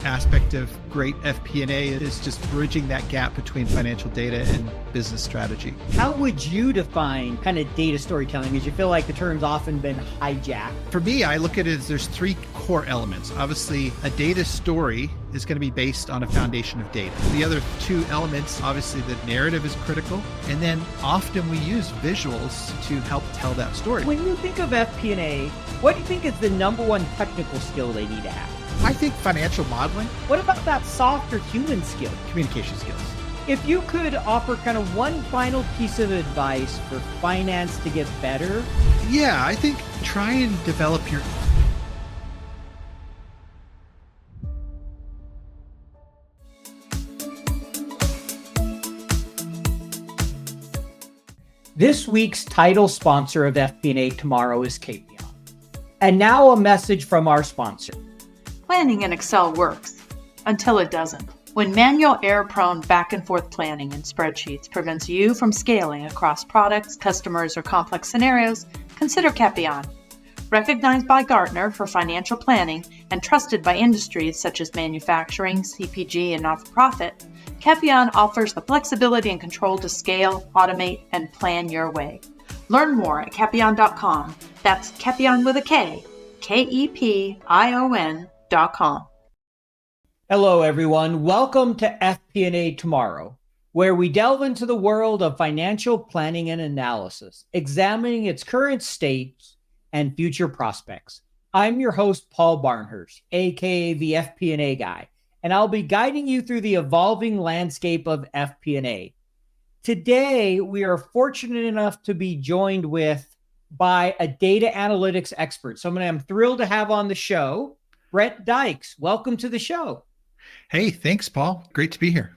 aspect of great FP&A is just bridging that gap between financial data and business strategy. How would you define kind of data storytelling? Because you feel like the term's often been hijacked. For me, I look at it as there's three core elements. Obviously, a data story is going to be based on a foundation of data. The other two elements, obviously the narrative is critical, and then often we use visuals to help tell that story. When you think of FP&A, what do you think is the number one technical skill they need to have? I think financial modeling. What about that softer human skill? Communication skills. If you could offer kind of one final piece of advice for finance to get better. Yeah, I think try and develop your... This week's title sponsor of FP&A Tomorrow is KPI. And now a message from our sponsor. Planning in Excel works until it doesn't. When manual error-prone back-and-forth planning in spreadsheets prevents you from scaling across products, customers, or complex scenarios, consider Capion. Recognized by Gartner for financial planning and trusted by industries such as manufacturing, CPG, and not-for-profit, Capion offers the flexibility and control to scale, automate, and plan your way. Learn more at Capion.com. That's Capion with a K, Kepion.com. Hello, everyone. Welcome to FP&A Tomorrow, where we delve into the world of financial planning and analysis, examining its current state and future prospects. I'm your host, Paul Barnhurst, aka the FP&A Guy, and I'll be guiding you through the evolving landscape of FP&A. Today, we are fortunate enough to be joined by a data analytics expert, someone I'm thrilled to have on the show, Brent Dykes. Welcome to the show. Hey, thanks, Paul. Great to be here.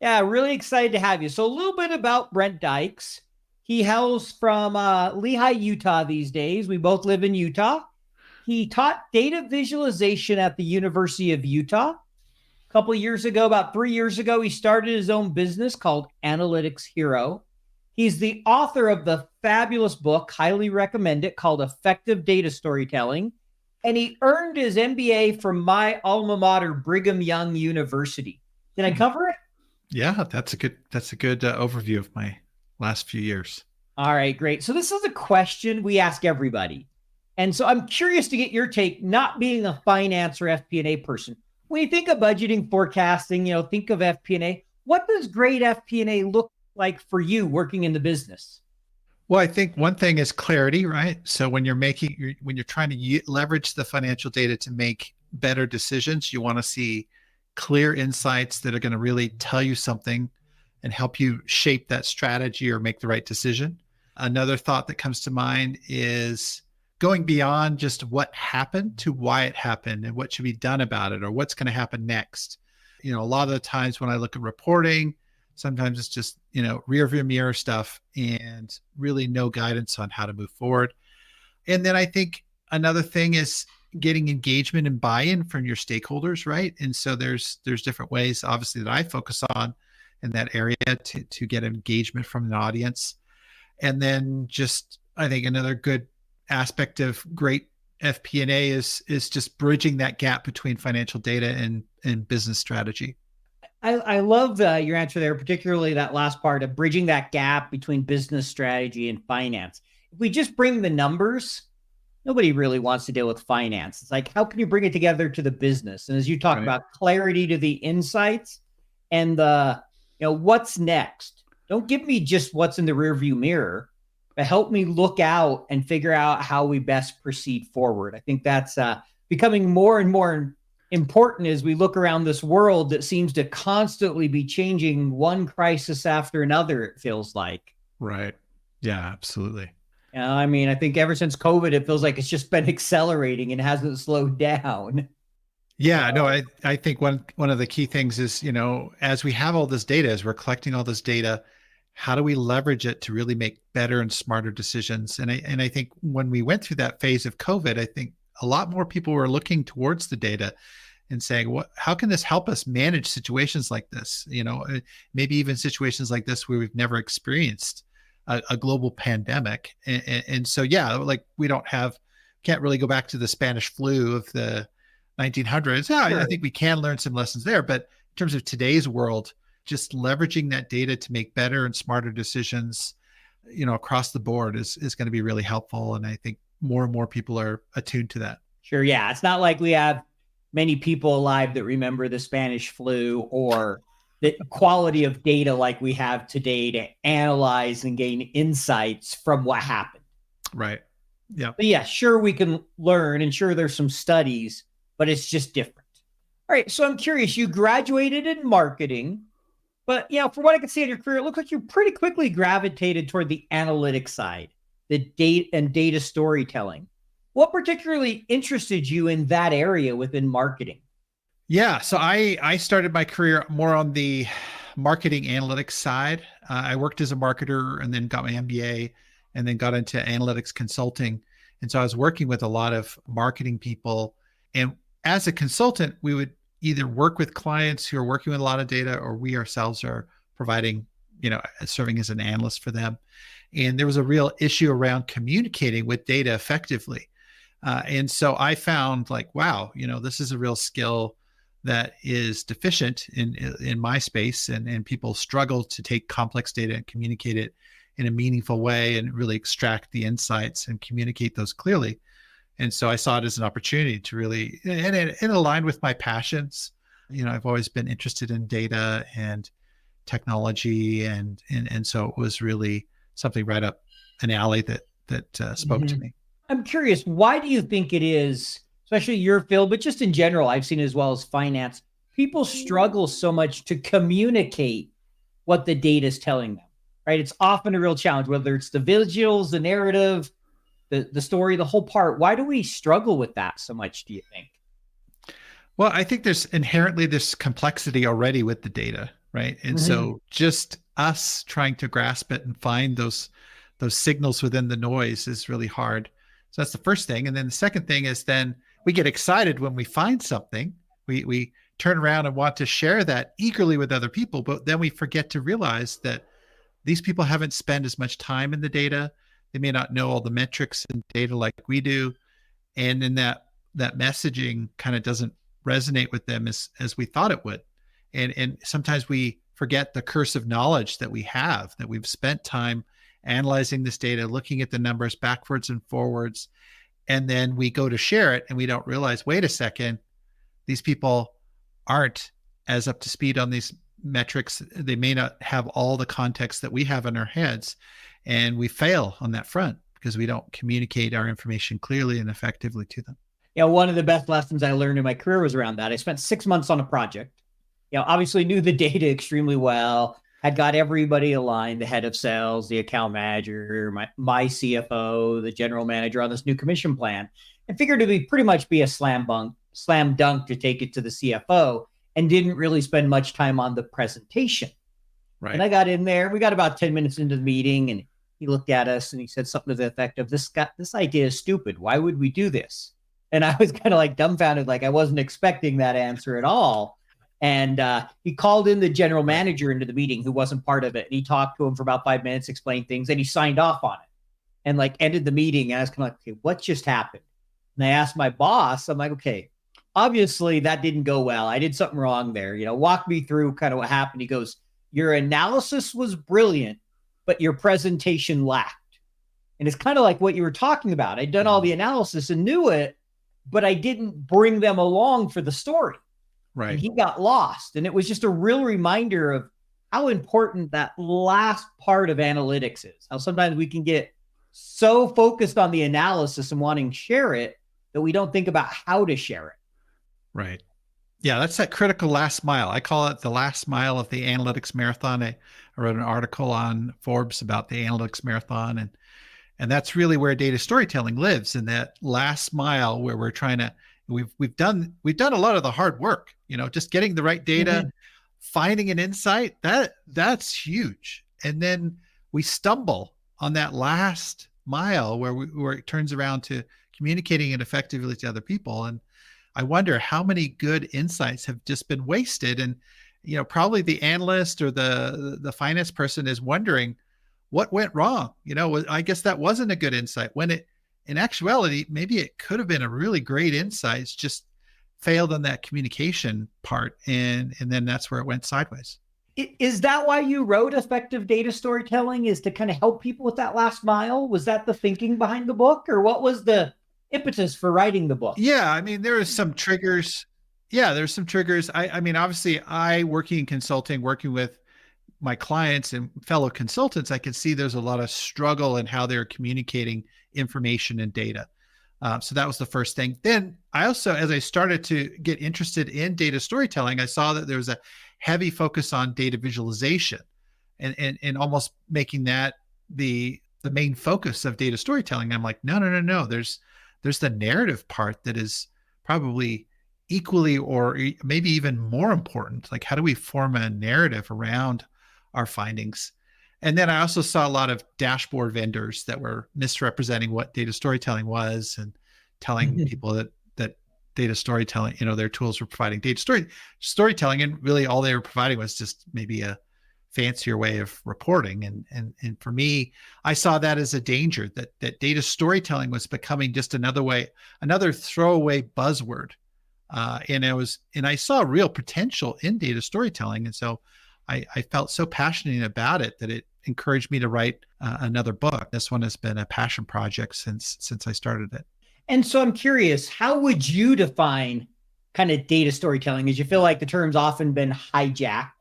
Yeah, really excited to have you. So a little bit about Brent Dykes. He hails from Lehi, Utah these days. We both live in Utah. He taught data visualization at the University of Utah. A couple of years ago, about 3 years ago, he started his own business called Analytics Hero. He's the author of the fabulous book, highly recommend it, called Effective Data Storytelling. And he earned his MBA from my alma mater, Brigham Young University. Did I cover it? Yeah, that's a good overview of my last few years. All right, great. So this is a question we ask everybody. And so I'm curious to get your take, not being a finance or FP&A person. When you think of budgeting, forecasting, think of FP&A. What does great FP&A look like for you working in the business? Well, I think one thing is clarity, right? So when you're trying to leverage the financial data to make better decisions, you want to see clear insights that are going to really tell you something and help you shape that strategy or make the right decision. Another thought that comes to mind is going beyond just what happened to why it happened and what should be done about it or what's going to happen next. A lot of the times when I look at reporting, sometimes it's just, rear view mirror stuff and really no guidance on how to move forward. And then I think another thing is getting engagement and buy-in from your stakeholders, right? And so there's different ways, obviously, that I focus on in that area to get engagement from an audience. And then just, I think another good aspect of great FP&A is just bridging that gap between financial data and business strategy. I love your answer there, particularly that last part of bridging that gap between business strategy and finance. If we just bring the numbers, nobody really wants to deal with finance. It's like, how can you bring it together to the business? And as you talk about clarity to the insights and the, what's next? Don't give me just what's in the rearview mirror, but help me look out and figure out how we best proceed forward. I think that's becoming more and more important as we look around this world that seems to constantly be changing, one crisis after another, it feels like. Right. Yeah, absolutely. I think ever since COVID, it feels like it's just been accelerating and hasn't slowed down. Yeah, no, I think one of the key things is, as we have all this data, as we're collecting all this data, how do we leverage it to really make better and smarter decisions? And I think when we went through that phase of COVID, I think a lot more people were looking towards the data and saying, how can this help us manage situations like this? Maybe even situations like this where we've never experienced a global pandemic. And so, yeah, like we can't really go back to the Spanish flu of the 1900s. Yeah, I Sure. think we can learn some lessons there. But in terms of today's world, just leveraging that data to make better and smarter decisions, across the board is going to be really helpful. And I think more and more people are attuned to that. Sure. Yeah. It's not like we have many people alive that remember the Spanish flu or the quality of data like we have today to analyze and gain insights from what happened. Right. Yeah. But yeah, sure, we can learn and sure, there's some studies, but it's just different. All right. So I'm curious, you graduated in marketing, but from what I can see in your career, it looks like you pretty quickly gravitated toward the analytics side, the data storytelling. What particularly interested you in that area within marketing? Yeah. So I started my career more on the marketing analytics side. I worked as a marketer and then got my MBA and then got into analytics consulting. And so I was working with a lot of marketing people. And as a consultant, we would either work with clients who are working with a lot of data, or we ourselves are providing, serving as an analyst for them. And there was a real issue around communicating with data effectively. And so I found wow, this is a real skill that is deficient in my space, and people struggle to take complex data and communicate it in a meaningful way and really extract the insights and communicate those clearly. And so I saw it as an opportunity to really, and it aligned with my passions. I've always been interested in data and technology, and so it was really something right up an alley that spoke to me. I'm curious, why do you think it is, especially your field, but just in general, I've seen as well as finance, people struggle so much to communicate what the data is telling them, right? It's often a real challenge, whether it's the visuals, the narrative, the story, the whole part. Why do we struggle with that so much, do you think? Well, I think there's inherently this complexity already with the data, right? And so just us trying to grasp it and find those signals within the noise is really hard. So that's the first thing. And then the second thing is then we get excited when we find something. We turn around and want to share that eagerly with other people, but then we forget to realize that these people haven't spent as much time in the data. They may not know all the metrics and data like we do. And then that messaging kind of doesn't resonate with them as we thought it would. And sometimes we forget the curse of knowledge that we have, that we've spent time analyzing this data, looking at the numbers backwards and forwards. And then we go to share it and we don't realize, wait a second, these people aren't as up to speed on these metrics. They may not have all the context that we have in our heads. And we fail on that front because we don't communicate our information clearly and effectively to them. One of the best lessons I learned in my career was around that. I spent 6 months on a project. Obviously knew the data extremely well, had got everybody aligned, the head of sales, the account manager, my CFO, the general manager on this new commission plan, and figured it would pretty much be a slam dunk to take it to the CFO, and didn't really spend much time on the presentation. Right. And I got in there, we got about 10 minutes into the meeting, and he looked at us and he said something to the effect of, this idea is stupid. Why would we do this? And I was kind of dumbfounded, I wasn't expecting that answer at all. And he called in the general manager into the meeting who wasn't part of it. And he talked to him for about 5 minutes, explained things, and he signed off on it and ended the meeting. And I was kind of okay, what just happened? And I asked my boss, I'm like, okay, obviously that didn't go well. I did something wrong there. Walk me through kind of what happened. He goes, your analysis was brilliant, but your presentation lacked. And it's kind of like what you were talking about. I'd done all the analysis and knew it, but I didn't bring them along for the story. Right. And he got lost. And it was just a real reminder of how important that last part of analytics is. How sometimes we can get so focused on the analysis and wanting to share it that we don't think about how to share it. Right. Yeah, that's that critical last mile. I call it the last mile of the analytics marathon. I wrote an article on Forbes about the analytics marathon, and that's really where data storytelling lives, in that last mile where we're trying to we've done a lot of the hard work, just getting the right data, finding an insight, that's huge. And then we stumble on that last mile where it turns around to communicating it effectively to other people. And I wonder how many good insights have just been wasted. And, probably the analyst or the finance person is wondering what went wrong. I guess that wasn't a good insight, when in actuality, maybe it could have been a really great insight. It's just failed on that communication part, and then that's where it went sideways. Is that why you wrote Effective Data Storytelling, is to kind of help people with that last mile? Was that the thinking behind the book, or what was the impetus for writing the book? Yeah, I mean, there are some triggers. Yeah, there's some triggers. I mean, obviously, working in consulting, working with my clients and fellow consultants, I can see there's a lot of struggle in how they're communicating information and data. So that was the first thing. Then I also, as I started to get interested in data storytelling, I saw that there was a heavy focus on data visualization and almost making that the main focus of data storytelling. And I'm like, no. There's the narrative part that is probably equally or maybe even more important. Like, how do we form a narrative around our findings? And then I also saw a lot of dashboard vendors that were misrepresenting what data storytelling was and telling people that data storytelling, their tools were providing data storytelling, and really all they were providing was just maybe a fancier way of reporting. And for me, I saw that as a danger, that data storytelling was becoming just another throwaway buzzword. And I saw real potential in data storytelling. And so I felt so passionate about it that it encouraged me to write another book. This one has been a passion project since I started it. And so I'm curious, how would you define kind of data storytelling? As you feel like the term's often been hijacked.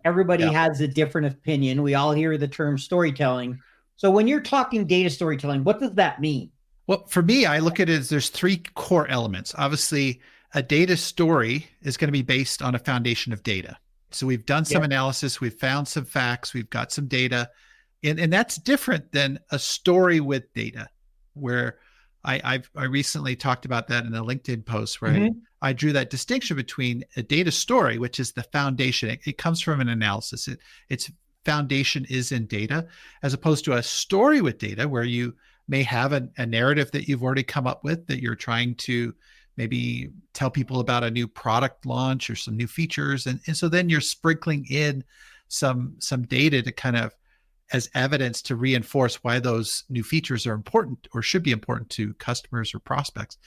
Everybody has a different opinion. We all hear the term storytelling. So when you're talking data storytelling, what does that mean? Well, for me, I look at it as there's three core elements. Obviously, a data story is going to be based on a foundation of data. So we've done some analysis, we've found some facts, we've got some data, and that's different than a story with data, where I recently talked about that in a LinkedIn post where I drew that distinction between a data story, which is the foundation. It comes from an analysis. Its foundation is in data, as opposed to a story with data, where you may have a narrative that you've already come up with that you're trying to maybe tell people about a new product launch or some new features. And so then you're sprinkling in some data to kind of as evidence to reinforce why those new features are important or should be important to customers or prospects.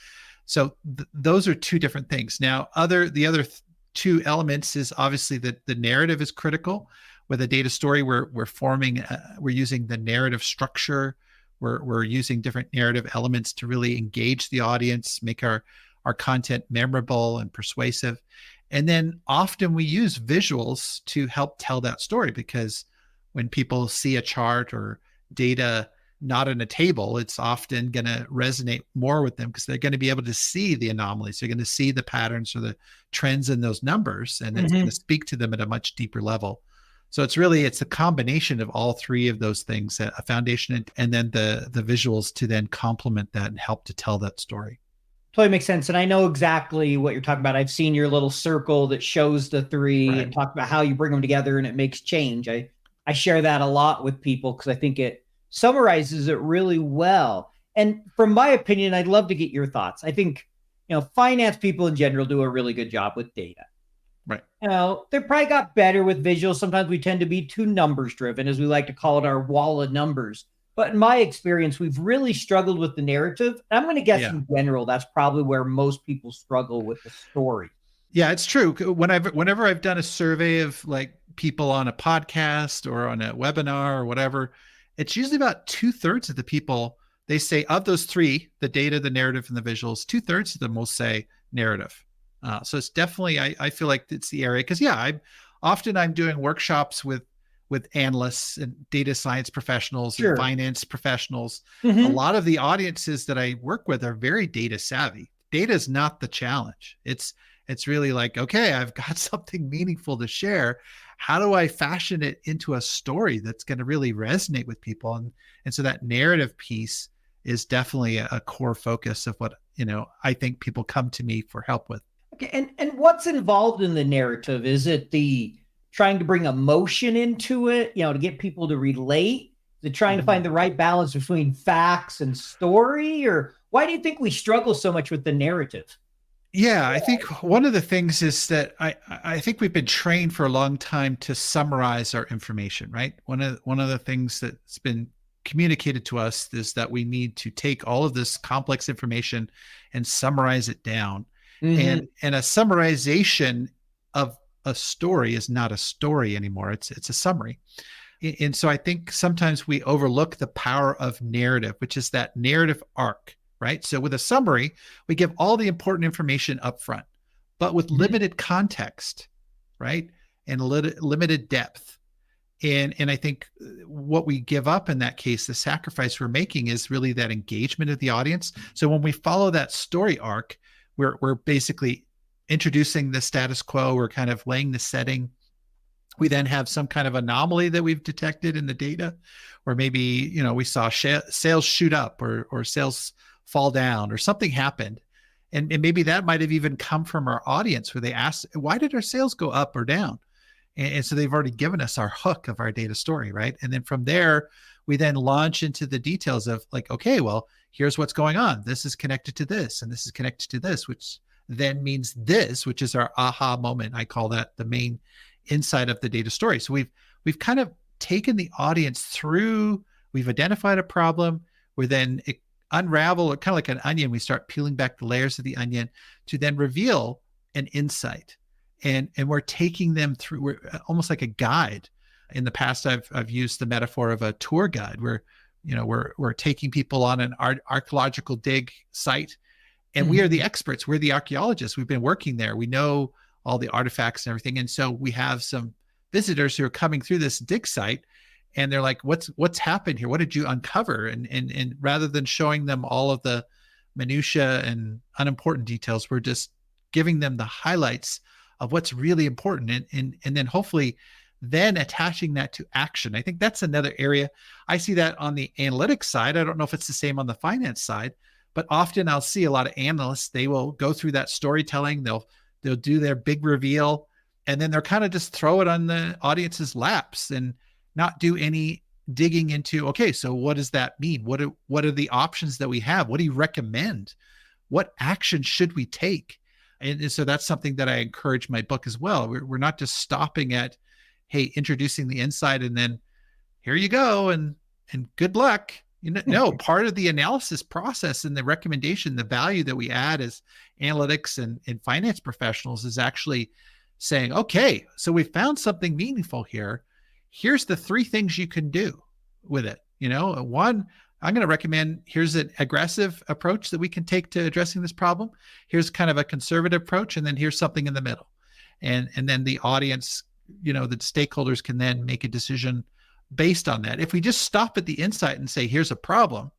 So those are two different things. Now, the other two elements is obviously that the narrative is critical. With a data story, we're using the narrative structure. We're using different narrative elements to really engage the audience, make our content memorable and persuasive. And then often we use visuals to help tell that story, because when people see a chart or data not in a table, it's often going to resonate more with them because they're going to be able to see the anomalies. They're going to see the patterns or the trends in those numbers, and it's going to speak to them at a much deeper level. So it's a combination of all three of those things, a foundation and then the visuals to then complement that and help to tell that story. Totally makes sense. And I know exactly what you're talking about. I've seen your little circle that shows the three and talk about how you bring them together and it makes change. I share that a lot with people because I think it summarizes it really well. And from my opinion, I'd love to get your thoughts. I think, finance people in general do a really good job with data. Right. They probably got better with visuals. Sometimes we tend to be too numbers driven, as we like to call it, our wall of numbers. But in my experience, we've really struggled with the narrative. I'm going to guess in general, that's probably where most people struggle with the story. Yeah, it's true. Whenever I've done a survey of like people on a podcast or on a webinar or whatever, it's usually about 2/3 of the people, they say of those three, the data, the narrative, and the visuals, 2/3 of them will say narrative. So it's definitely, I feel like it's the area, because I'm doing workshops with analysts and data science professionals and finance professionals. A lot of the audiences that I work with are very data savvy. Data is not the challenge. It's really like, okay, I've got something meaningful to share. How do I fashion it into a story that's going to really resonate with people? And so that narrative piece is definitely a core focus of what, I think people come to me for help with. Okay. And what's involved in the narrative? Is it the trying to bring emotion into it, to get people to relate? Is it trying to find the right balance between facts and story? Or why do you think we struggle so much with the narrative? Yeah, I think one of the things is that I think we've been trained for a long time to summarize our information, right? One of the things that's been communicated to us is that we need to take all of this complex information and summarize it down. And a summarization of a story is not a story anymore. It's a summary. And so I think sometimes we overlook the power of narrative, which is that narrative arc, right? So with a summary, we give all the important information up front, but with limited context, right? And limited depth. And I think what we give up in that case, the sacrifice we're making, is really that engagement of the audience. So when we follow that story arc, we're basically introducing the status quo. We're kind of laying the setting. We then have some kind of anomaly that we've detected in the data, or maybe, we saw sales shoot up or sales fall down or something happened. And maybe that might have even come from our audience, where they asked, why did our sales go up or down? And so they've already given us our hook of our data story, right? And then from there, we then launch into the details of like, okay, well, here's what's going on. This is connected to this, and this is connected to this, which then means this, which is our aha moment. I call that the main insight of the data story. So we've kind of taken the audience through, we've identified a problem, we then unravel it, kind of like an onion. We start peeling back the layers of the onion to then reveal an insight. And we're taking them through, we're almost like a guide. In the past, I've used the metaphor of a tour guide, where we're taking people on an archaeological dig site, and we are the experts. We're the archaeologists. We've been working there. We know all the artifacts and everything. And so we have some visitors who are coming through this dig site, and they're like, what's happened here? What did you uncover? And rather than showing them all of the minutia and unimportant details, we're just giving them the highlights of what's really important, and then hopefully then attaching that to action. I think that's another area. I see that on the analytics side. I don't know if it's the same on the finance side, but often I'll see a lot of analysts, they will go through that storytelling, they'll do their big reveal, and then they're kind of just throw it on the audience's laps and not do any digging into, okay, so what does that mean? What are the options that we have? What do you recommend? What action should we take? And so that's something that I encourage my book as well. We're not just stopping at, hey, introducing the insight and then here you go and good luck. No, part of the analysis process and the recommendation, the value that we add as analytics and finance professionals is actually saying, okay, so we found something meaningful here. Here's the 3 things you can do with it. One, I'm going to recommend, here's an aggressive approach that we can take to addressing this problem. Here's kind of a conservative approach, and then here's something in the middle. And then the audience, the stakeholders can then make a decision based on that. If we just stop at the insight and say, here's a problem,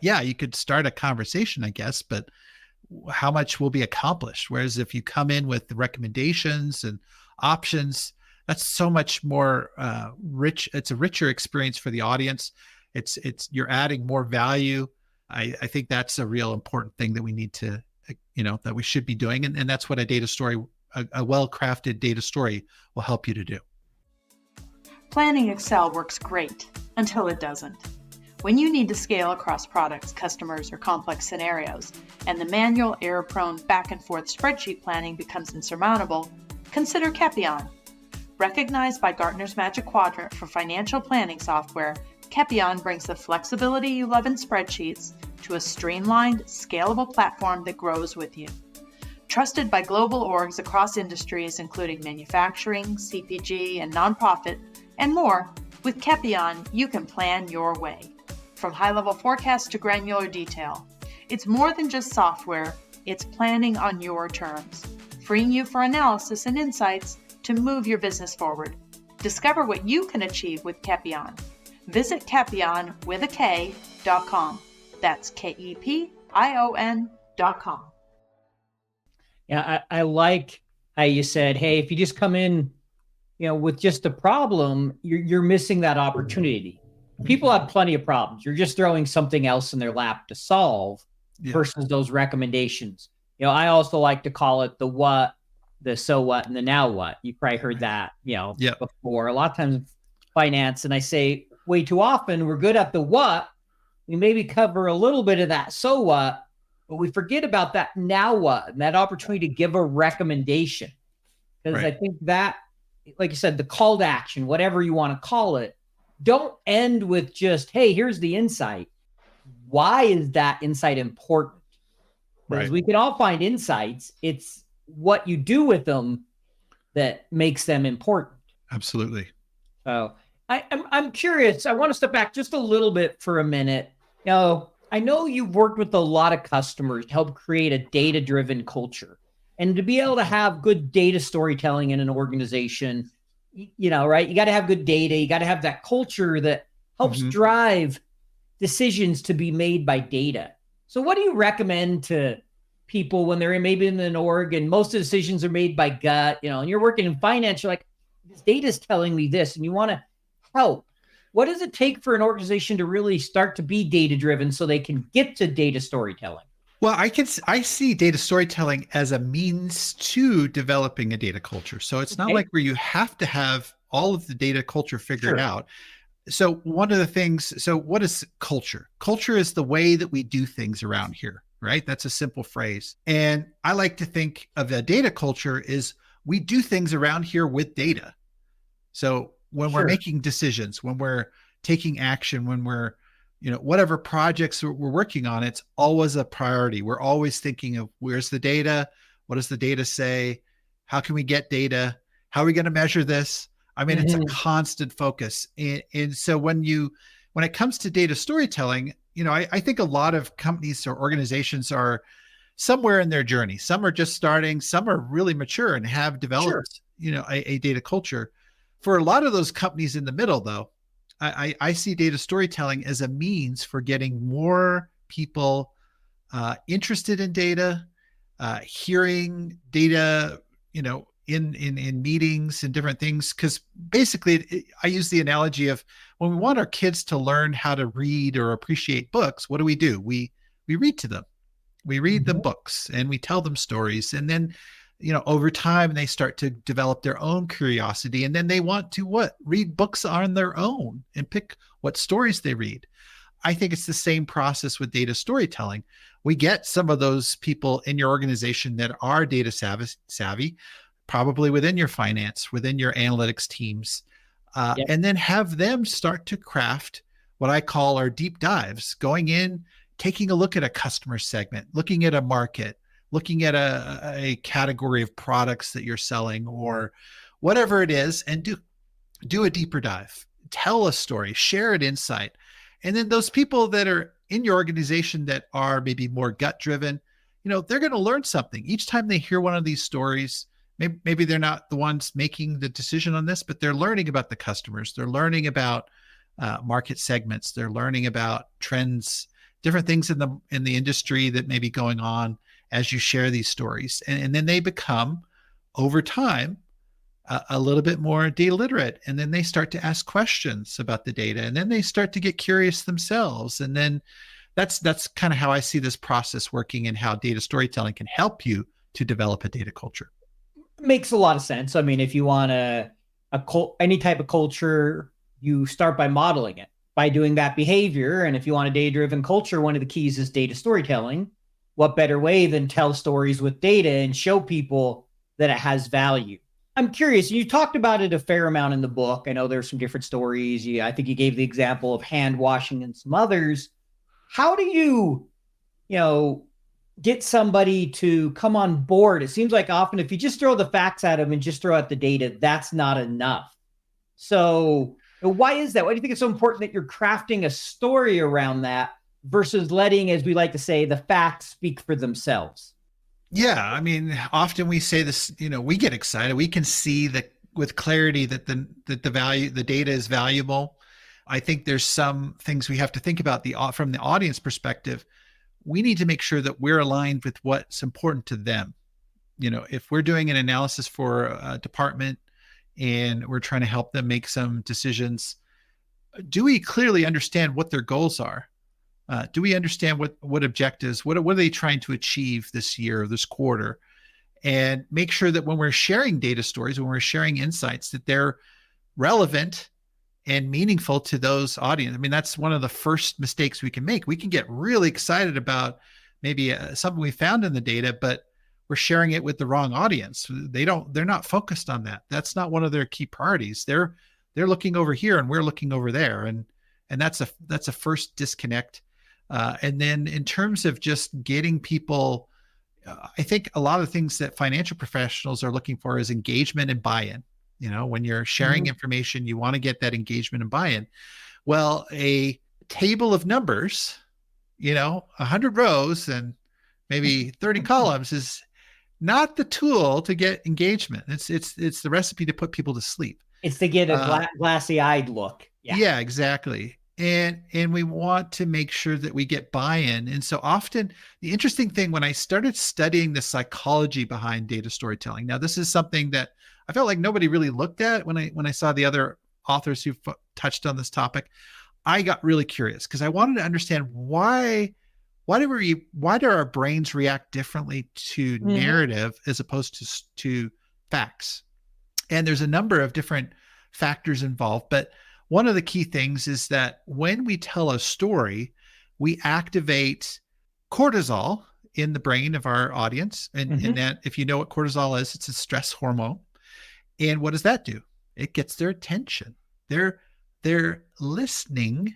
you could start a conversation, I guess, but how much will be accomplished? Whereas if you come in with the recommendations and options, that's so much more rich. It's a richer experience for the audience. You're adding more value. I think that's a real important thing that we need to, that we should be doing. And that's what a data story, a well-crafted data story will help you to do. Planning Excel works great until it doesn't. When you need to scale across products, customers, or complex scenarios, and the manual, error-prone, back-and-forth spreadsheet planning becomes insurmountable, consider Kepion. Recognized by Gartner's Magic Quadrant for financial planning software, Kepion brings the flexibility you love in spreadsheets to a streamlined, scalable platform that grows with you. Trusted by global orgs across industries, including manufacturing, CPG, and nonprofit, and more, with Kepion, you can plan your way. From high-level forecasts to granular detail. It's more than just software, it's planning on your terms, freeing you for analysis and insights to move your business forward. Discover what you can achieve with Kepion. Visit Kepion.com. That's Kepion.com. Yeah, I like how you said, hey, if you just come in, with just a problem, you're missing that opportunity. People have plenty of problems. You're just throwing something else in their lap to solve versus those recommendations. I also like to call it the what, the so what, and the now what. You probably heard that, before. A lot of times in finance, and I say way too often, we're good at the what. We maybe cover a little bit of that so what, but we forget about that now what, and that opportunity to give a recommendation. Because I think that, like you said, the call to action, whatever you want to call it, don't end with just, hey, here's the insight. Why is that insight important? because Right. we can all find insights. It's what you do with them that makes them important. Absolutely. So I'm curious. I want to step back just a little bit for a minute. I know you've worked with a lot of customers to help create a data-driven culture. And to be able to have good data storytelling in an organization, right? You got to have good data. You got to have that culture that helps drive decisions to be made by data. So what do you recommend to people when they're maybe in an org and most of the decisions are made by gut, and you're working in finance, you're like, this data is telling me this, and you want to help. What does it take for an organization to really start to be data-driven so they can get to data storytelling? Well, I see data storytelling as a means to developing a data culture. So it's not like where you have to have all of the data culture figured out. So one of the things, so what is culture? Culture is the way that we do things around here, right? That's a simple phrase. And I like to think of a data culture is we do things around here with data. So when we're making decisions, when we're taking action, when we're, whatever projects we're working on, it's always a priority. We're always thinking of where's the data? What does the data say? How can we get data? How are we going to measure this? I mean, it's a constant focus. And so when it comes to data storytelling, I think a lot of companies or organizations are somewhere in their journey. Some are just starting, some are really mature and have developed, a data culture. For a lot of those companies in the middle, though, I see data storytelling as a means for getting more people interested in data, hearing data, in meetings and different things. Because basically, I use the analogy of when we want our kids to learn how to read or appreciate books, what do? We read to them. We read them books and we tell them stories. And then, over time, they start to develop their own curiosity. And then they want to read books on their own and pick what stories they read. I think it's the same process with data storytelling. We get some of those people in your organization that are data savvy, probably within your finance, within your analytics teams, and then have them start to craft what I call our deep dives, going in, taking a look at a customer segment, looking at a market, looking at a category of products that you're selling or whatever it is, and do a deeper dive, tell a story, share an insight. And then those people that are in your organization that are maybe more gut driven, they're going to learn something each time they hear one of these stories. Maybe they're not the ones making the decision on this, but they're learning about the customers. They're learning about market segments. They're learning about trends, different things in the industry that may be going on as you share these stories. And then they become, over time, a little bit more data literate. And then they start to ask questions about the data. And then they start to get curious themselves. And then that's kind of how I see this process working and how data storytelling can help you to develop a data culture. Makes a lot of sense. I mean, if you want any type of culture, you start by modeling it, by doing that behavior. And if you want a data-driven culture, one of the keys is data storytelling. What better way than tell stories with data and show people that it has value? I'm curious, you talked about it a fair amount in the book. I know there's some different stories. I think you gave the example of hand washing and some others. How do you, get somebody to come on board? It seems like often if you just throw the facts at them and just throw out the data, that's not enough. So why is that? Why do you think it's so important that you're crafting a story around that versus letting, as we like to say, the facts speak for themselves? Yeah. I mean, often we say this, we get excited. We can see that with clarity that the data is valuable. I think there's some things we have to think about from the audience perspective. We need to make sure that we're aligned with what's important to them. If we're doing an analysis for a department and we're trying to help them make some decisions, do we clearly understand what their goals are? Do we understand what objectives, what are they trying to achieve this year, this quarter? And make sure that when we're sharing data stories, when we're sharing insights, that they're relevant and meaningful to those audience. I mean, that's one of the first mistakes we can make. We can get really excited about maybe something we found in the data, but we're sharing it with the wrong audience. They're not focused on that. That's not one of their key priorities. They're looking over here and we're looking over there. And that's a first disconnect. And then in terms of just getting people I think a lot of things that financial professionals are looking for is engagement and buy-in. When you're sharing information, you want to get that engagement and buy-in. Well, a table of numbers, 100 rows and maybe 30 columns is not the tool to get engagement. It's the recipe to put people to sleep. It's to get a glassy-eyed look. Yeah, exactly. And we want to make sure that we get buy-in. And so often, the interesting thing when I started studying the psychology behind data storytelling, now this is something that I felt like nobody really looked at when I saw the other authors who touched on this topic. I got really curious because I wanted to understand why do our brains react differently to narrative as opposed to facts? And there's a number of different factors involved, but one of the key things is that when we tell a story, we activate cortisol in the brain of our audience. And that, if you know what cortisol is, it's a stress hormone. And what does that do? It gets their attention. They're listening.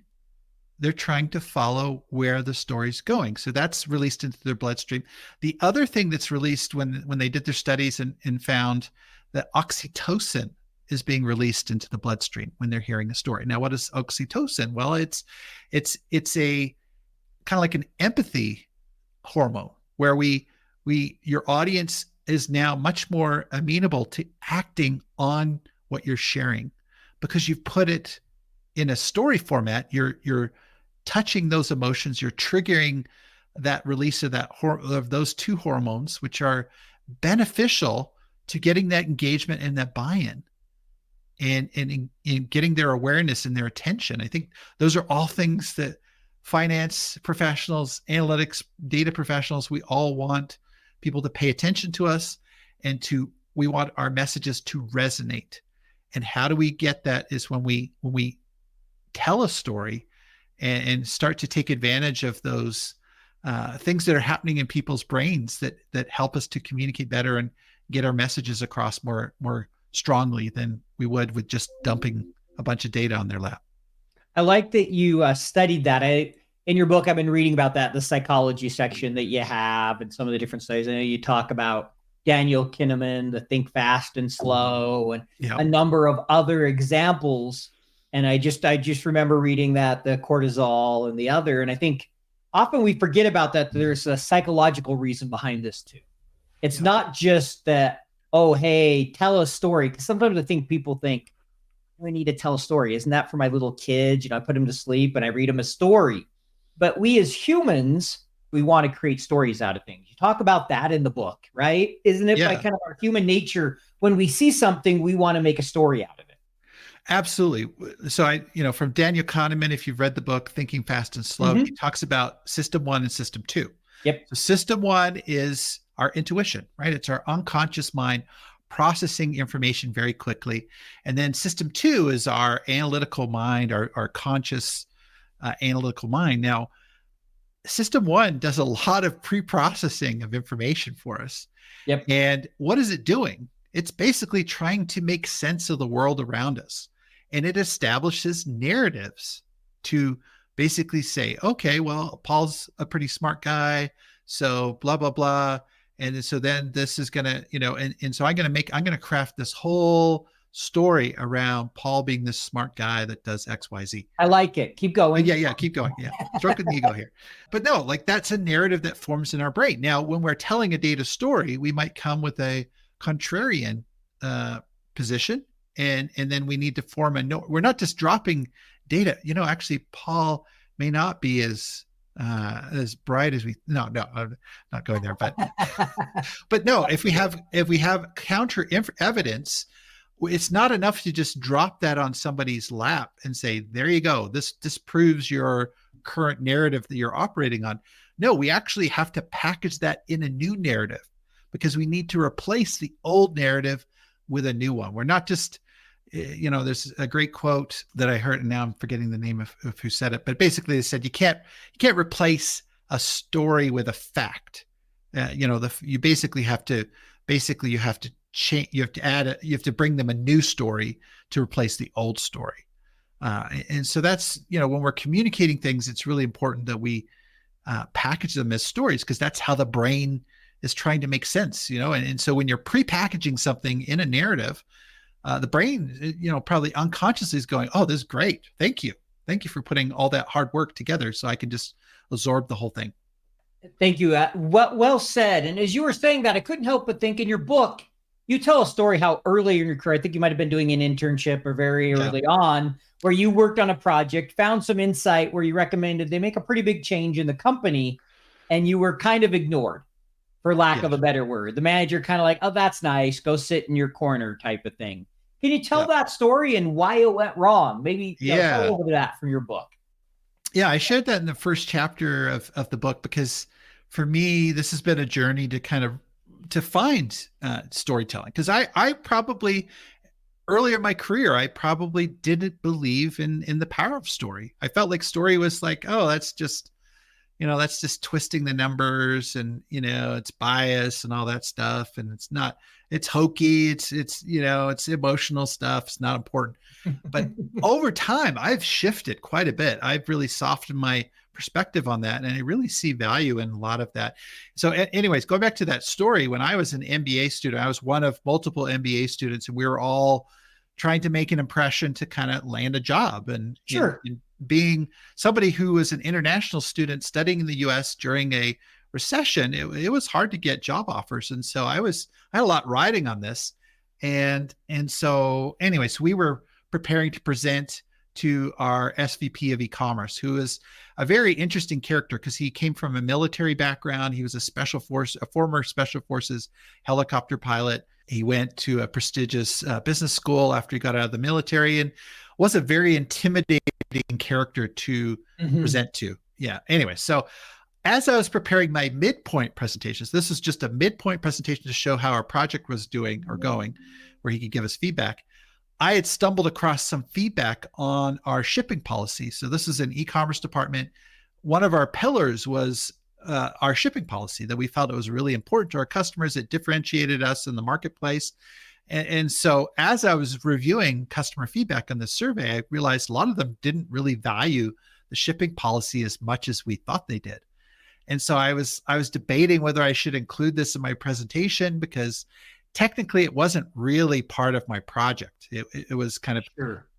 They're trying to follow where the story's going. So that's released into their bloodstream. The other thing that's released when they did their studies and found that oxytocin is being released into the bloodstream when they're hearing a story. Now, what is oxytocin? Well, it's a kind of like an empathy hormone where your audience is now much more amenable to acting on what you're sharing because you've put it in a story format. You're touching those emotions. You're triggering that release of those two hormones, which are beneficial to getting that engagement and that buy-in. And in getting their awareness and their attention. I think those are all things that finance professionals, analytics, data professionals, we all want people to pay attention to us, and we want our messages to resonate. And how do we get that is when we tell a story and start to take advantage of those things that are happening in people's brains that help us to communicate better and get our messages across more strongly than we would with just dumping a bunch of data on their lap. I like that you studied that. In your book, I've been reading about that, the psychology section that you have and some of the different studies. I know you talk about Daniel Kahneman, the Think Fast and Slow, and a number of other examples. And I just remember reading that, the cortisol and the other. And I think often we forget about that. There's a psychological reason behind this too. It's not just that, oh, hey, tell a story. Because sometimes I think people think, we need to tell a story. Isn't that for my little kids? I put them to sleep and I read them a story. But we as humans, we want to create stories out of things. You talk about that in the book, right? Isn't it like kind of our human nature? When we see something, we want to make a story out of it. Absolutely. So from Daniel Kahneman, if you've read the book, Thinking Fast and Slow, he talks about system 1 and system 2. Yep. So system 1 is our intuition, right? It's our unconscious mind processing information very quickly. And then system 2 is our analytical mind, our conscious analytical mind. Now, system 1 does a lot of pre-processing of information for us. Yep. And what is it doing? It's basically trying to make sense of the world around us. And it establishes narratives to basically say, okay, well, Paul's a pretty smart guy, so blah, blah, blah. And so then this is going to, and so I'm going to craft this whole story around Paul being this smart guy that does X, Y, Z. I like it. Keep going. Yeah. Keep going. Yeah. Stroking the ego here. But no, like that's a narrative that forms in our brain. Now, when we're telling a data story, we might come with a contrarian position. And then we need to form a note. We're not just dropping data. Actually, Paul may not be as bright as we. No, I'm not going there. But no, if we have counter evidence, it's not enough to just drop that on somebody's lap and say, there you go. This disproves your current narrative that you're operating on. No, we actually have to package that in a new narrative because we need to replace the old narrative with a new one. We're not just, there's a great quote that I heard, and now I'm forgetting the name of who said it, but basically they said, you can't replace a story with a fact. You basically have to change, you have to bring them a new story to replace the old story. And so that's, when we're communicating things, it's really important that we package them as stories because that's how the brain is trying to make sense, and so when you're pre-packaging something in a narrative, the brain, probably unconsciously is going, oh, this is great. Thank you for putting all that hard work together so I can just absorb the whole thing. Thank you. Well said. And as you were saying that, I couldn't help but think in your book, you tell a story how early in your career, I think you might have been doing an internship or very early on, where you worked on a project, found some insight where you recommended they make a pretty big change in the company, and you were kind of ignored, for lack of a better word. The manager kind of like, oh, that's nice, go sit in your corner type of thing. Can you tell that story and why it went wrong? Maybe tell a little bit of that from your book. Yeah, I shared that in the first chapter of the book, because for me, this has been a journey to find storytelling. Because I probably, earlier in my career, I probably didn't believe in the power of story. I felt like story was like, oh, that's just twisting the numbers, and it's bias and all that stuff, and it's hokey, it's emotional stuff, it's not important. But over time, I've shifted quite a bit. I've really softened my perspective on that, and I really see value in a lot of that. So anyways, going back to that story, when I was an MBA student, I was one of multiple MBA students, and we were all trying to make an impression to kind of land a job. And being somebody who was an international student studying in the US during a recession, it was hard to get job offers. And so I had a lot riding on this. And so anyways, we were preparing to present to our SVP of e-commerce, who is a very interesting character because he came from a military background. He was a former special forces helicopter pilot. He went to a prestigious business school after he got out of the military, and was a very intimidating character to present to. Yeah. Anyway, so as I was preparing my midpoint presentations, this is just a midpoint presentation to show how our project was doing or going, where he could give us feedback. I had stumbled across some feedback on our shipping policy. So this is an e-commerce department. One of our pillars was our shipping policy, that we felt it was really important to our customers. It differentiated us in the marketplace. And so as I was reviewing customer feedback on this survey, I realized a lot of them didn't really value the shipping policy as much as we thought they did. And so I was debating whether I should include this in my presentation, because technically it wasn't really part of my project. It was kind of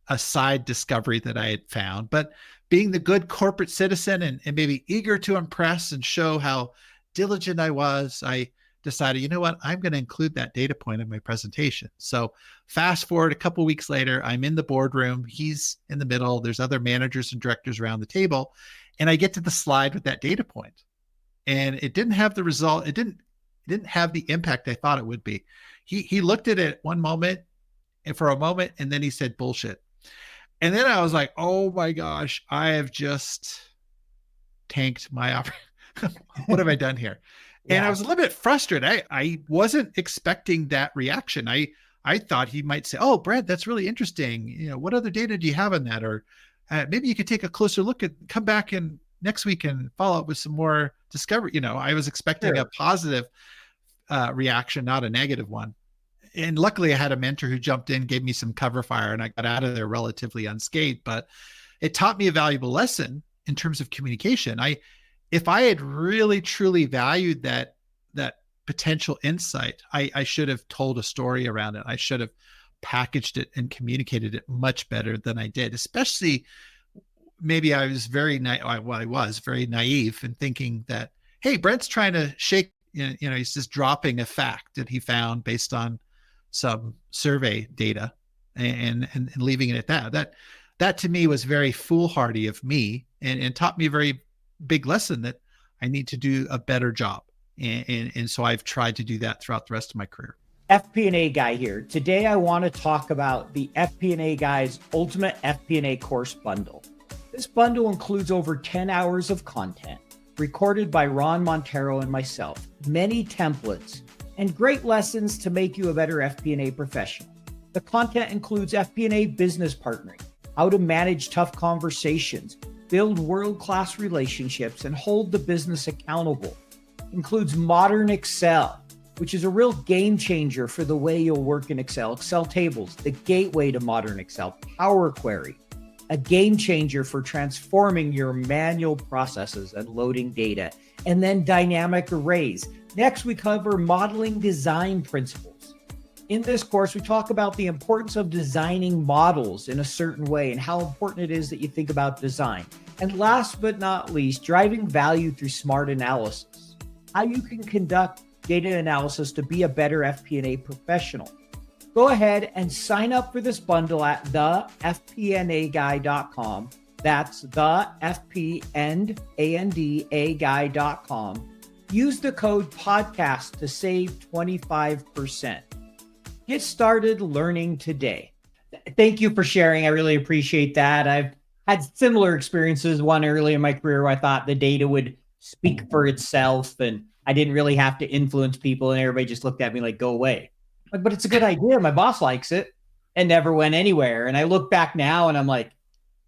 a side discovery that I had found. But being the good corporate citizen and maybe eager to impress and show how diligent I was, I decided, you know what, I'm going to include that data point in my presentation. So fast forward a couple of weeks later, I'm in the boardroom. He's in the middle. There's other managers and directors around the table. And I get to the slide with that data point. And it didn't have the result. It didn't have the impact I thought it would be. He looked at it one moment and for a moment, and then he said, bullshit. And then I was like, oh my gosh, I have just tanked my what have I done here? And I was a little bit frustrated. I wasn't expecting that reaction. I thought he might say, oh, Brent, that's really interesting. What other data do you have on that? Or maybe you could take a closer look come back in next week and follow up with some more discovery. I was expecting a positive reaction, not a negative one. And luckily I had a mentor who jumped in, gave me some cover fire, and I got out of there relatively unscathed. But it taught me a valuable lesson in terms of communication. If I had really truly valued that potential insight, I should have told a story around it. I should have packaged it and communicated it much better than I did. Especially, maybe I was very naive in thinking that, hey, Brent's trying to shake. He's just dropping a fact that he found based on some survey data and leaving it at that. That to me was very foolhardy of me, and taught me a very big lesson that I need to do a better job. And so I've tried to do that throughout the rest of my career. FP&A Guy here. Today I want to talk about the FP&A Guy's Ultimate FP&A Course Bundle. This bundle includes over 10 hours of content recorded by Ron Montero and myself, many templates, and great lessons to make you a better FP&A professional. The content includes FP&A business partnering, how to manage tough conversations, build world-class relationships, and hold the business accountable. It includes modern Excel, which is a real game changer for the way you'll work in Excel. Excel tables, the gateway to modern Excel. Power Query, a game changer for transforming your manual processes and loading data. And then dynamic arrays, Next, we cover modeling design principles. In this course, we talk about the importance of designing models in a certain way and how important it is that you think about design. And last but not least, driving value through smart analysis. How you can conduct data analysis to be a better FP&A professional. Go ahead and sign up for this bundle at thefpnaguy.com. That's the FP&A Use the code podcast to save 25%. Get started learning today. Thank you for sharing. I really appreciate that. I've had similar experiences. One early in my career where I thought the data would speak for itself and I didn't really have to influence people, and everybody just looked at me like, go away. But it's a good idea. My boss likes it, and never went anywhere. And I look back now and I'm like,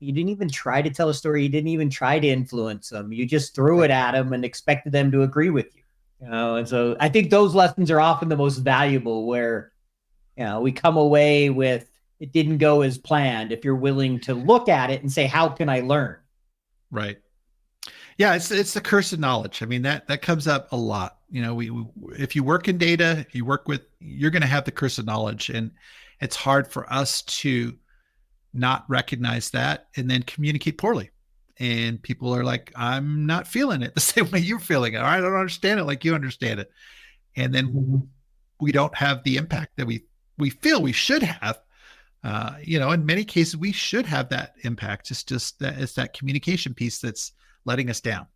you didn't even try to tell a story. You didn't even try to influence them. You just threw it at them and expected them to agree with you. And so I think those lessons are often the most valuable, where we come away with, it didn't go as planned, if you're willing to look at it and say, how can I learn? Right. Yeah, it's the curse of knowledge. I mean, that comes up a lot. If you work in data, if you work with, you're going to have the curse of knowledge, and it's hard for us to not recognize that and then communicate poorly. And people are like, I'm not feeling it the same way you're feeling it. Or I don't understand it like you understand it. And then we don't have the impact that we feel we should have. In many cases, we should have that impact. It's that communication piece that's letting us down.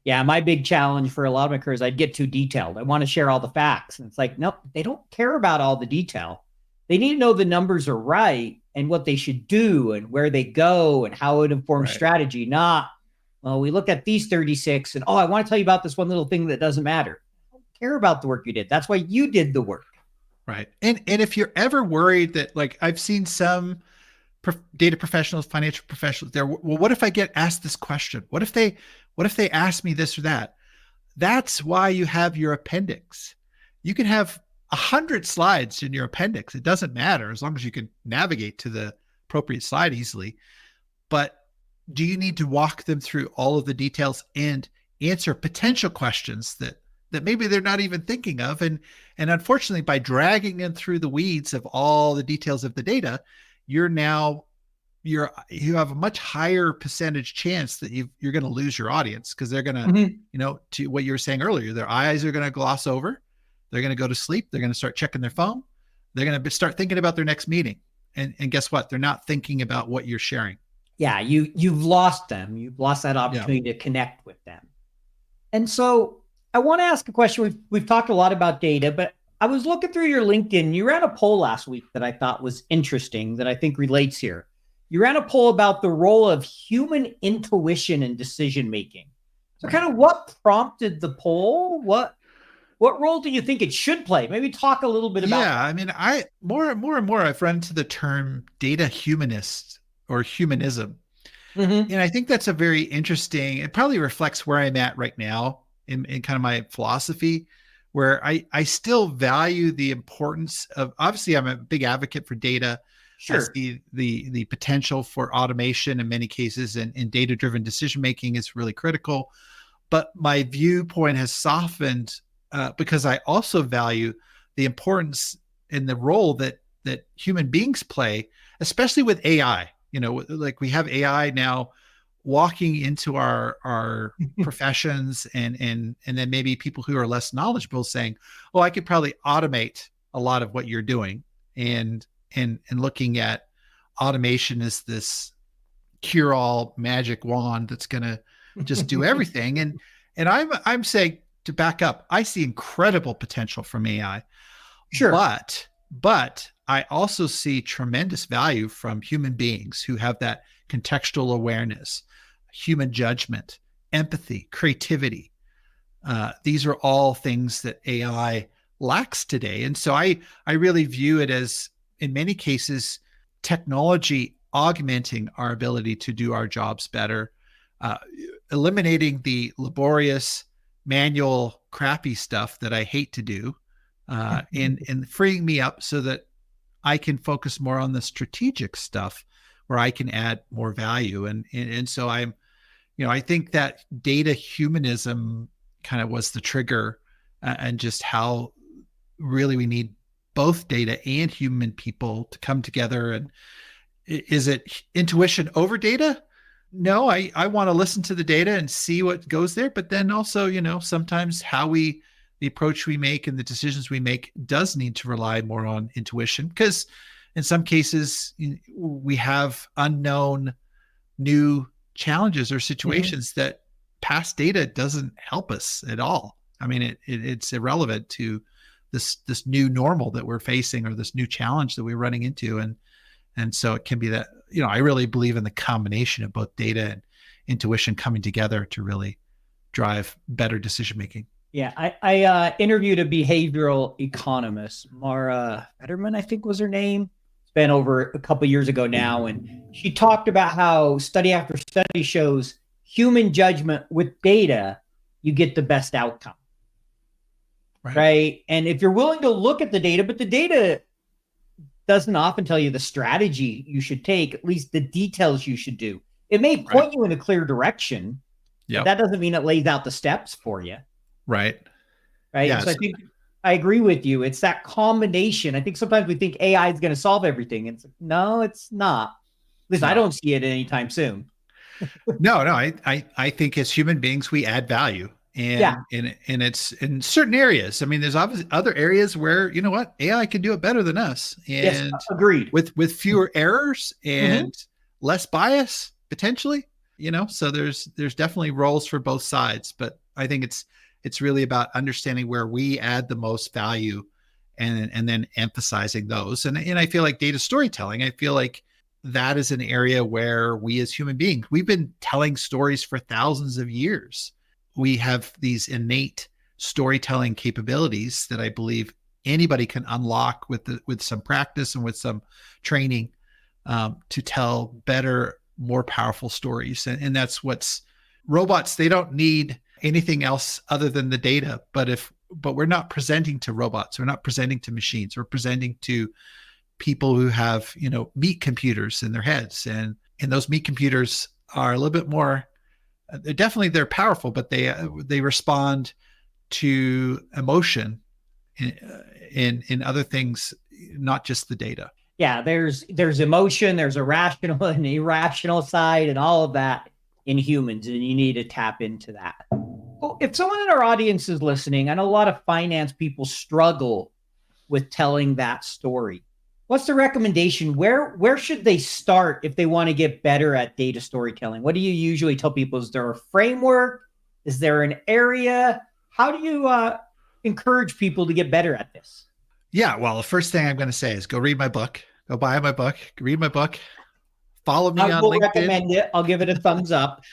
Yeah, my big challenge for a lot of my careers, I'd get too detailed. I want to share all the facts. And it's like, nope, they don't care about all the detail. They need to know the numbers are right and what they should do and where they go and how it informs strategy. Not, well, we look at these 36 and, I want to tell you about this one little thing that doesn't matter. I don't care about the work you did. That's why you did the work. Right. And if you're ever worried that, like, I've seen some data professionals, financial professionals there, well, what if I get asked this question? What if they ask me this or that? That's why you have your appendix. You can have 100 slides in your appendix. It doesn't matter as long as you can navigate to the appropriate slide easily. But do you need to walk them through all of the details and answer potential questions that maybe they're not even thinking of? And unfortunately, by dragging them through the weeds of all the details of the data, you have a much higher percentage chance that you're going to lose your audience, because they're going to, to what you were saying earlier, their eyes are going to gloss over. They're going to go to sleep. They're going to start checking their phone. They're going to start thinking about their next meeting. And guess what? They're not thinking about what you're sharing. Yeah, you've lost them. You've lost that opportunity to connect with them. And so I want to ask a question. We've talked a lot about data, but I was looking through your LinkedIn. You ran a poll last week that I thought was interesting, that I think relates here. You ran a poll about the role of human intuition in decision-making. So kind of what prompted the poll? What role do you think it should play? Maybe talk a little bit about that. I mean, more and more I've run into the term data humanist or humanism. And I think that's a very interesting, it probably reflects where I'm at right now in kind of my philosophy, where I still value the importance of, obviously I'm a big advocate for data. Sure. The potential for automation in many cases and data-driven decision-making is really critical. But my viewpoint has softened because I also value the importance and the role that human beings play, especially with AI. Like we have AI now walking into our professions, and then maybe people who are less knowledgeable saying, "Oh, I could probably automate a lot of what you're doing," and looking at automation as this cure-all magic wand that's going to just do everything. And I'm saying, to back up, I see incredible potential from AI. Sure. But I also see tremendous value from human beings who have that contextual awareness, human judgment, empathy, creativity. These are all things that AI lacks today. And so I really view it as, in many cases, technology augmenting our ability to do our jobs better, eliminating the laborious, manual, crappy stuff that I hate to do, and freeing me up so that I can focus more on the strategic stuff where I can add more value. And so I think that data humanism kind of was the trigger and just how really we need both data and human people to come together. And is it intuition over data? No, I want to listen to the data and see what goes there. But then also, sometimes the approach we make and the decisions we make does need to rely more on intuition, because in some cases we have unknown new challenges or situations that past data doesn't help us at all. I mean, it's irrelevant to this new normal that we're facing, or this new challenge that we're running into. And so it can be that, I really believe in the combination of both data and intuition coming together to really drive better decision making. Yeah, I interviewed a behavioral economist, Mara Fetterman, I think was her name. It's been over a couple of years ago now. And she talked about how study after study shows human judgment with data, you get the best outcome. Right? And if you're willing to look at the data, but the data doesn't often tell you the strategy you should take, at least the details you should do. It may point you in a clear direction. But that doesn't mean it lays out the steps for you. Right. Yeah, so I think I agree with you. It's that combination. I think sometimes we think AI is going to solve everything. No, it's not. At least I don't see it anytime soon. No, I think as human beings, we add value. And it's in certain areas. I mean, there's obviously other areas where, AI can do it better than us. And agreed. With fewer errors and less bias, potentially, so there's definitely roles for both sides. But I think it's really about understanding where we add the most value and then emphasizing those. And I feel like data storytelling, I feel like that is an area where we as human beings, we've been telling stories for thousands of years. We have these innate storytelling capabilities that I believe anybody can unlock with some practice and with some training to tell better, more powerful stories. And that's what's robots. They don't need anything else other than the data. But we're not presenting to robots. We're not presenting to machines. We're presenting to people who have, meat computers in their heads. And those meat computers are a little bit more, they're powerful, but they respond to emotion in other things, not just the data. Yeah, there's emotion, there's a rational and irrational side, and all of that in humans, and you need to tap into that. Well, if someone in our audience is listening, I know a lot of finance people struggle with telling that story. What's the recommendation? Where should they start if they want to get better at data storytelling? What do you usually tell people? Is there a framework? Is there an area? How do you encourage people to get better at this? Yeah, well, the first thing I'm going to say is go read my book. Go buy my book. Read my book. Follow me on LinkedIn. I will recommend it. I'll give it a thumbs up.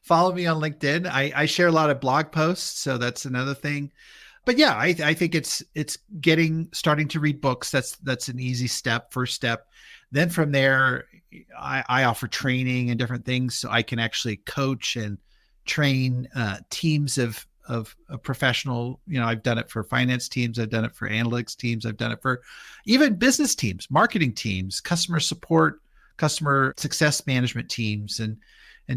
Follow me on LinkedIn. I share a lot of blog posts, so that's another thing. But yeah, I think it's starting to read books. That's an easy step, first step. Then from there, I offer training and different things, so I can actually coach and train teams of professional. I've done it for finance teams. I've done it for analytics teams. I've done it for even business teams, marketing teams, customer support, customer success management teams, and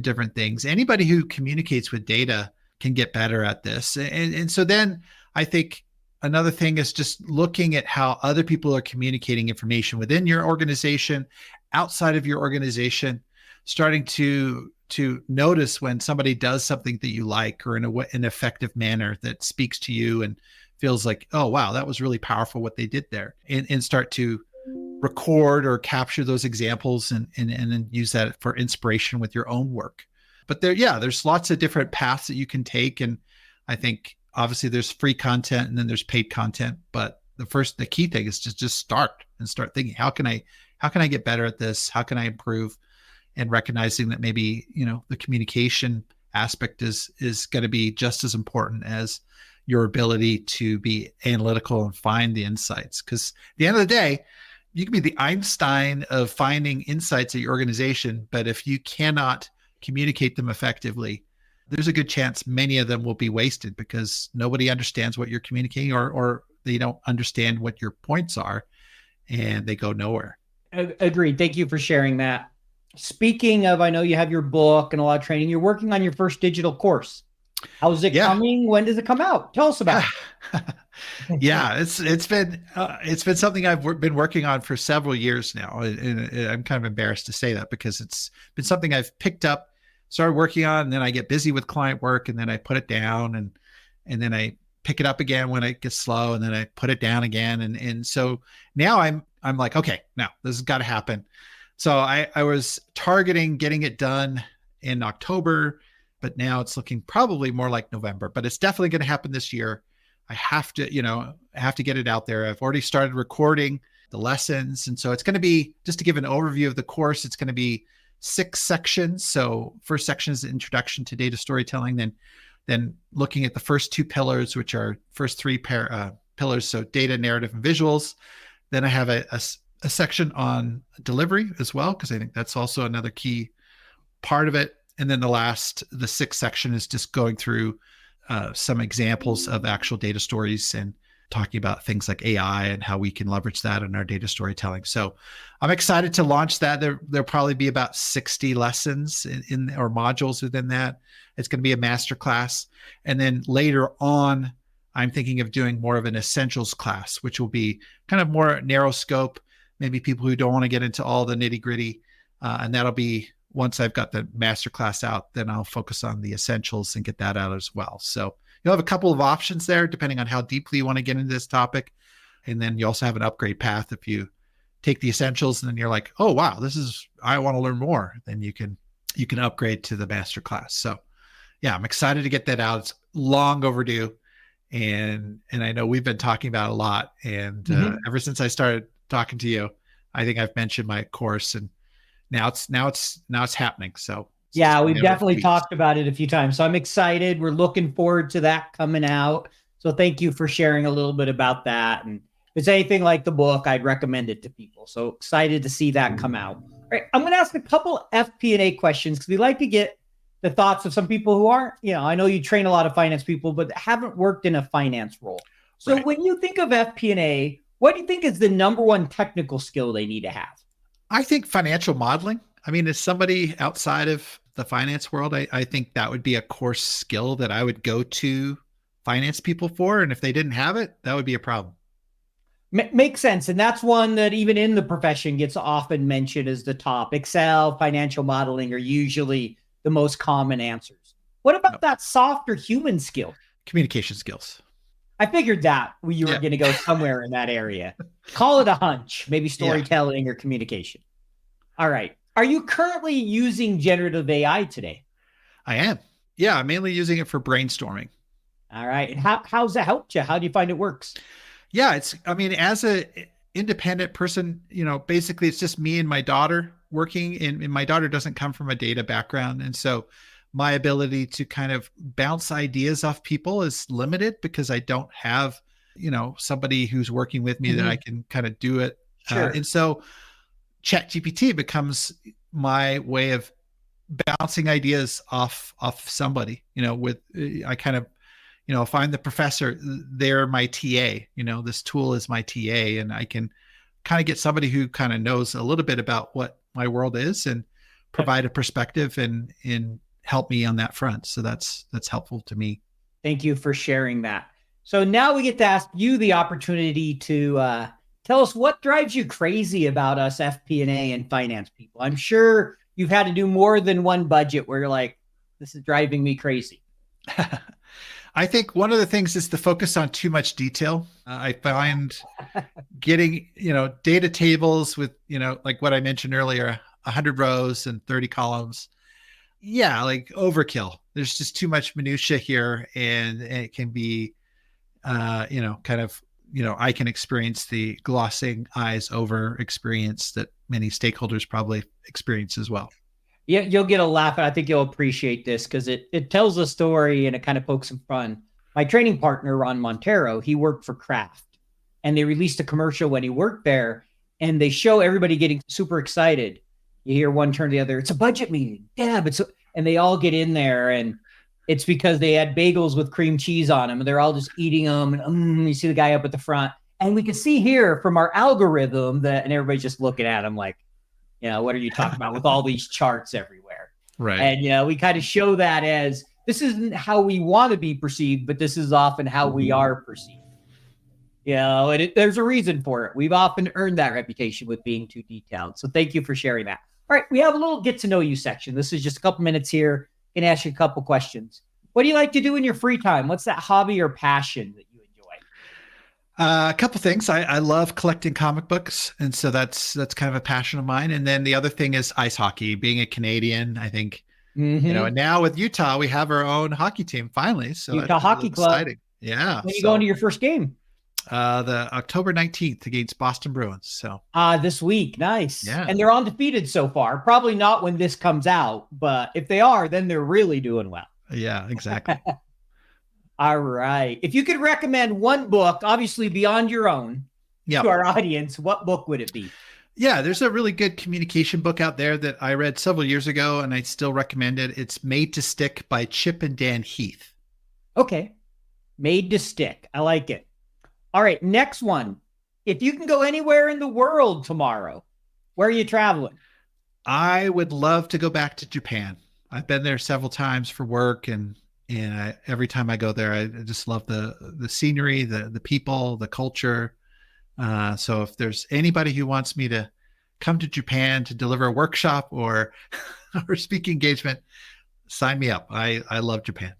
different things. Anybody who communicates with data can get better at this. And so then I think another thing is just looking at how other people are communicating information within your organization, outside of your organization, starting to notice when somebody does something that you like, or in an effective manner that speaks to you and feels like, oh, wow, that was really powerful what they did there, and start to record or capture those examples and then use that for inspiration with your own work. But there's lots of different paths that you can take. And I think obviously there's free content and then there's paid content, but the key thing is to just start thinking, how can I get better at this? How can I improve? And recognizing that maybe, the communication aspect is going to be just as important as your ability to be analytical and find the insights. Because at the end of the day, you can be the Einstein of finding insights at your organization, but if you cannot communicate them effectively, there's a good chance many of them will be wasted because nobody understands what you're communicating, or they don't understand what your points are, and they go nowhere. Agreed. Thank you for sharing that. Speaking of, I know you have your book and a lot of training. You're working on your first digital course. How's it Yeah. coming? When does it come out? Tell us about Yeah, it's been something been working on for several years now, and I'm kind of embarrassed to say that because it's been something I've picked up, started working on, and then I get busy with client work, and then I put it down, and then I pick it up again when it gets slow, and then I put it down again, and so now I'm like, okay, now this has got to happen. So I was targeting getting it done in October, but now it's looking probably more like November, but it's definitely going to happen this year. I have to, I have to get it out there. I've already started recording the lessons. And so it's going to be, just to give an overview of the course, it's going to be 6 sections. So first section is the introduction to data storytelling, then looking at the first 2 pillars, which are first 3 pillars. So data, narrative, and visuals. Then I have a section on delivery as well, because I think that's also another key part of it. And then the 6th section is just going through some examples of actual data stories and talking about things like AI and how we can leverage that in our data storytelling. So I'm excited to launch that. There'll probably be about 60 lessons in or modules within that. It's going to be a masterclass. And then later on, I'm thinking of doing more of an essentials class, which will be kind of more narrow scope, maybe people who don't want to get into all the nitty gritty. And that'll be, once I've got the masterclass out, then I'll focus on the essentials and get that out as well. So you'll have a couple of options there, depending on how deeply you want to get into this topic. And then you also have an upgrade path. If you take the essentials and then you're like, oh, wow, I want to learn more, then you can upgrade to the masterclass. So yeah, I'm excited to get that out. It's long overdue. And I know we've been talking about it a lot. And ever since I started talking to you, I think I've mentioned my course, and now it's happening. So yeah, we've definitely talked about it a few times. So I'm excited. We're looking forward to that coming out. So thank you for sharing a little bit about that. And if it's anything like the book, I'd recommend it to people. So excited to see that come out. All right, I'm going to ask a couple FP&A questions because we like to get the thoughts of some people who aren't, I know you train a lot of finance people, but haven't worked in a finance role. So When you think of FP&A, what do you think is the number one technical skill they need to have? I think financial modeling. I mean, as somebody outside of the finance world, I think that would be a core skill that I would go to finance people for. And if they didn't have it, that would be a problem. Makes sense. And that's one that even in the profession gets often mentioned as the top. Excel, financial modeling are usually the most common answers. What about that softer human skill? Communication skills. I figured that you were going to go somewhere in that area. Call it a hunch, maybe storytelling or communication. All right. Are you currently using generative AI today? I am. Yeah, I'm mainly using it for brainstorming. All right. And how's that helped you? How do you find it works? Yeah, as a independent person, basically it's just me and my daughter working, and my daughter doesn't come from a data background. And so my ability to kind of bounce ideas off people is limited because I don't have, somebody who's working with me that I can kind of do it. Sure. And so ChatGPT becomes my way of bouncing ideas off somebody, I kind of, if I'm the professor, they're my TA, this tool is my TA, and I can kind of get somebody who kind of knows a little bit about what my world is and provide a perspective and help me on that front. So that's helpful to me. Thank you for sharing that. So now we get to ask you the opportunity to tell us what drives you crazy about us FP&A and finance people. I'm sure you've had to do more than one budget where you're like, this is driving me crazy. I think one of the things is to focus on too much detail. I find getting, data tables with, like what I mentioned earlier, 100 rows and 30 columns. Yeah, like overkill. There's just too much minutia here, and it can be, I can experience the glossing eyes over experience that many stakeholders probably experience as well. Yeah, you'll get a laugh. I think you'll appreciate this because it tells a story and it kind of pokes some fun. My training partner, Ron Montero, he worked for Kraft, and they released a commercial when he worked there, and they show everybody getting super excited. You hear one turn to the other. It's a budget meeting. Yeah, and they all get in there, and it's because they had bagels with cream cheese on them, and they're all just eating them. And you see the guy up at the front, and we can see here from our algorithm and everybody's just looking at him like, what are you talking about with all these charts everywhere? Right. And, we kind of show that as this isn't how we want to be perceived, but this is often how we are perceived. There's a reason for it. We've often earned that reputation with being too detailed. So thank you for sharing that. All right, we have a little get to know you section. This is just a couple minutes here. I can ask you a couple questions. What do you like to do in your free time? What's that hobby or passion that you enjoy? A couple things. I love collecting comic books, and so that's kind of a passion of mine. And then the other thing is ice hockey. Being a Canadian, I think and now with Utah, we have our own hockey team finally. So Utah Hockey Club. Exciting. Yeah. When you going to your first game? The October 19th against Boston Bruins. So this week. Nice. Yeah. And they're undefeated so far. Probably not when this comes out, but if they are, then they're really doing well. Yeah, exactly. All right. If you could recommend one book, obviously beyond your own, to our audience, what book would it be? Yeah, there's a really good communication book out there that I read several years ago, and I still recommend it. It's Made to Stick by Chip and Dan Heath. Okay. Made to Stick. I like it. All right. Next one. If you can go anywhere in the world tomorrow, where are you traveling? I would love to go back to Japan. I've been there several times for work, and every time I go there, I just love the scenery, the people, the culture. So if there's anybody who wants me to come to Japan to deliver a workshop or speaking engagement, sign me up. I love Japan.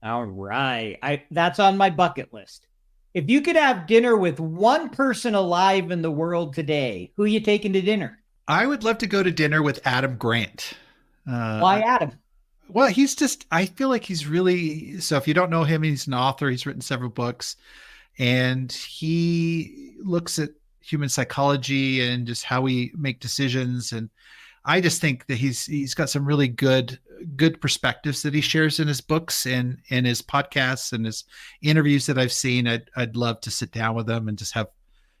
All right. That's on my bucket list. If you could have dinner with one person alive in the world today, who are you taking to dinner? I would love to go to dinner with Adam Grant. Why Adam? Well, I feel like he's really, so if you don't know him, he's an author. He's written several books, and he looks at human psychology and just how we make decisions. And I just think that he's got some really good perspectives that he shares in his books and in his podcasts and his interviews that I've seen. I'd love to sit down with him and just have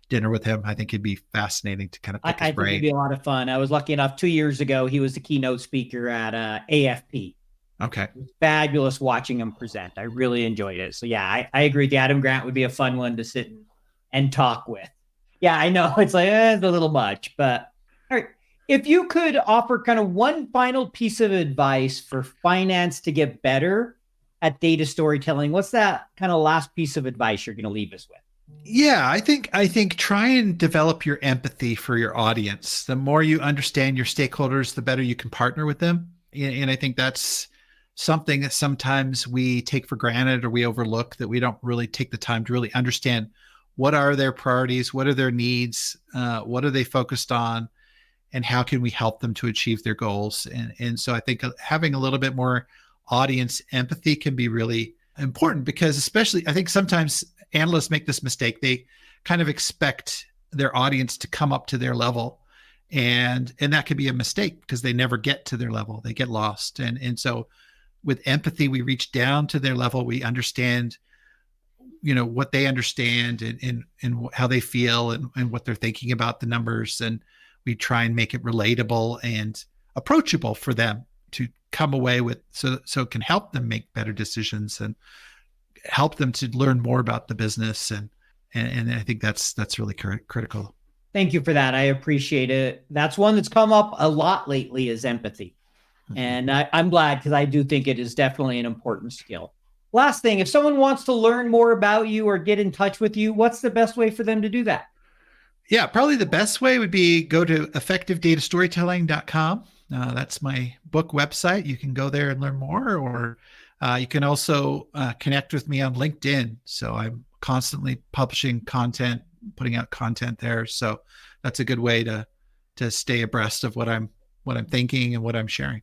dinner with him. I think it'd be fascinating to kind of pick his brain. I think it'd be a lot of fun. I was lucky enough 2 years ago, he was the keynote speaker at AFP. Okay. It was fabulous watching him present. I really enjoyed it. So yeah, I agree. The Adam Grant would be a fun one to sit and talk with. Yeah, I know it's like, it's a little much, but all right. If you could offer kind of one final piece of advice for finance to get better at data storytelling, what's that kind of last piece of advice you're going to leave us with? Yeah, I think try and develop your empathy for your audience. The more you understand your stakeholders, the better you can partner with them. And I think that's something that sometimes we take for granted or we overlook, that we don't really take the time to really understand what are their priorities, what are their needs, what are they focused on, and how can we help them to achieve their goals. And so I think having a little bit more audience empathy can be really important, because especially I think sometimes analysts make this mistake. They kind of expect their audience to come up to their level, and that could be a mistake because they never get to their level. They get lost. And so with empathy, we reach down to their level. We understand, what they understand and how they feel and what they're thinking about the numbers. And we try and make it relatable and approachable for them to come away with, so it can help them make better decisions and help them to learn more about the business. And I think that's really critical. Thank you for that. I appreciate it. That's one that's come up a lot lately, is empathy. Mm-hmm. And I'm glad, because I do think it is definitely an important skill. Last thing, if someone wants to learn more about you or get in touch with you, what's the best way for them to do that? Yeah, probably the best way would be go to effectivedatastorytelling.com. That's my book website. You can go there and learn more, or you can also connect with me on LinkedIn. So I'm constantly publishing content, putting out content there. So that's a good way to stay abreast of what I'm thinking and what I'm sharing.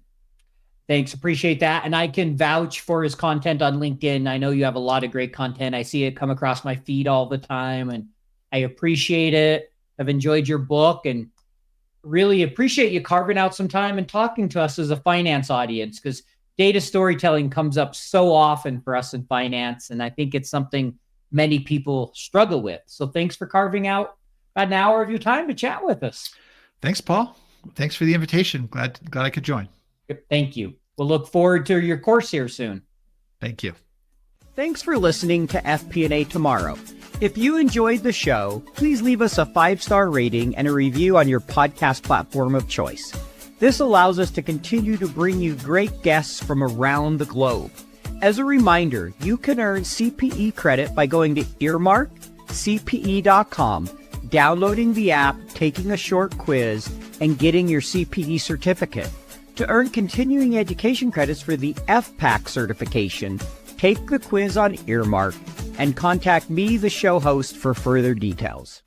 Thanks. Appreciate that. And I can vouch for his content on LinkedIn. I know you have a lot of great content. I see it come across my feed all the time, and I appreciate it. I've enjoyed your book and really appreciate you carving out some time and talking to us as a finance audience, because data storytelling comes up so often for us in finance. And I think it's something many people struggle with. So thanks for carving out about an hour of your time to chat with us. Thanks, Paul. Thanks for the invitation. Glad I could join. Thank you. We'll look forward to your course here soon. Thank you. Thanks for listening to FP&A Tomorrow. If you enjoyed the show, please leave us a 5-star rating and a review on your podcast platform of choice. This allows us to continue to bring you great guests from around the globe. As a reminder, you can earn CPE credit by going to earmarkcpe.com, downloading the app, taking a short quiz, and getting your CPE certificate. To earn continuing education credits for the FPAC certification, take the quiz on Earmark and contact me, the show host, for further details.